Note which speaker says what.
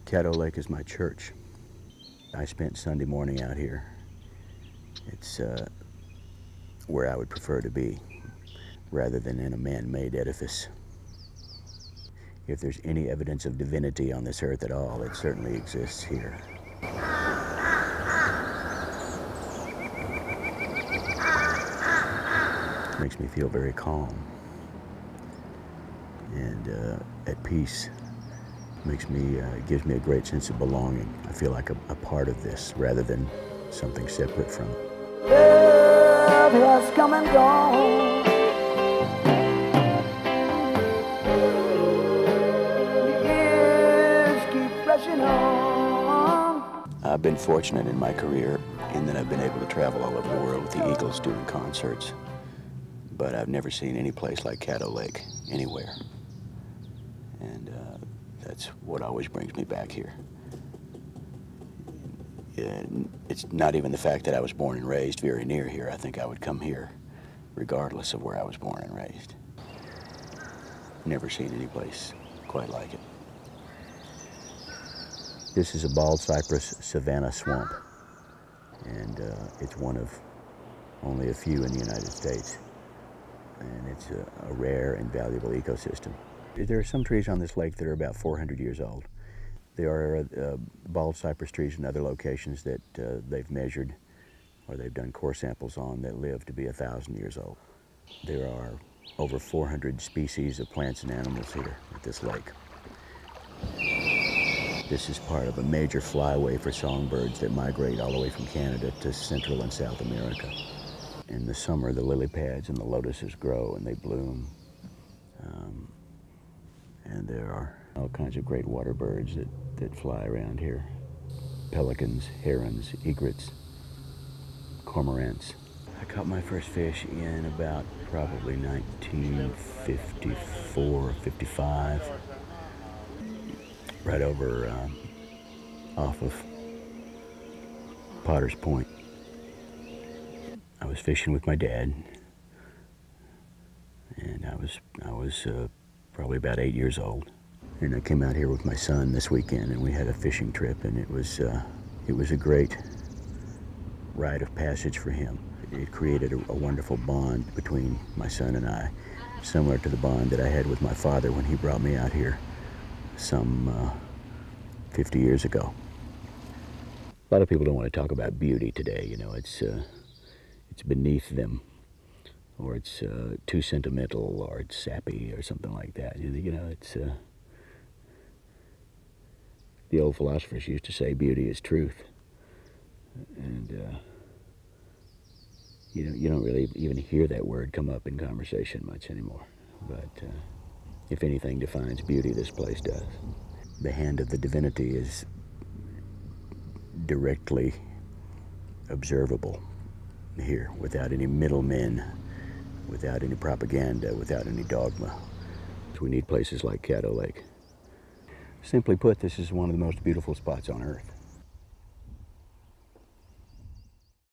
Speaker 1: Caddo Lake is my church. I spent Sunday morning out here. It's where I would prefer to be, rather than in a man-made edifice. If there's any evidence of divinity on this earth at all, it certainly exists here. It makes me feel very calm and at peace. Gives me a great sense of belonging. I feel like a part of this rather than something separate from it.
Speaker 2: Love has come and gone. The years keep rushing on.
Speaker 1: I've been fortunate in my career in that I've been able to travel all over the world with the Eagles doing concerts. But I've never seen any place like Caddo Lake anywhere. And that's what always brings me back here. It's not even the fact that I was born and raised very near here. I think I would come here regardless of where I was born and raised. Never seen any place quite like it. This is a bald cypress savanna swamp, and it's one of only a few in the United States. And it's a rare and valuable ecosystem. There are some trees on this lake that are about 400 years old. There are bald cypress trees in other locations that they've measured or they've done core samples on that live to be 1,000 years old. There are over 400 species of plants and animals here at this lake. This is part of a major flyway for songbirds that migrate all the way from Canada to Central and South America. In the summer, the lily pads and the lotuses grow and they bloom. And there are all kinds of great water birds that fly around here. Pelicans, herons, egrets, cormorants. I caught my first fish in about probably 1954, 55, right over off of Potter's Point. I was fishing with my dad, and I was probably about 8 years old. And I came out here with my son this weekend, and we had a fishing trip, and it was a great rite of passage for him. It created a wonderful bond between my son and I, similar to the bond that I had with my father when he brought me out here some 50 years ago. A lot of people don't want to talk about beauty today. You know, it's beneath them, or it's too sentimental, or it's sappy, or something like that. You know, it's the old philosophers used to say beauty is truth, and you don't really even hear that word come up in conversation much anymore. But if anything defines beauty, this place does. The hand of the divinity is directly observable here, without any middlemen, without any propaganda, without any dogma. We need places like Caddo Lake. Simply put, this is one of the most beautiful spots on earth.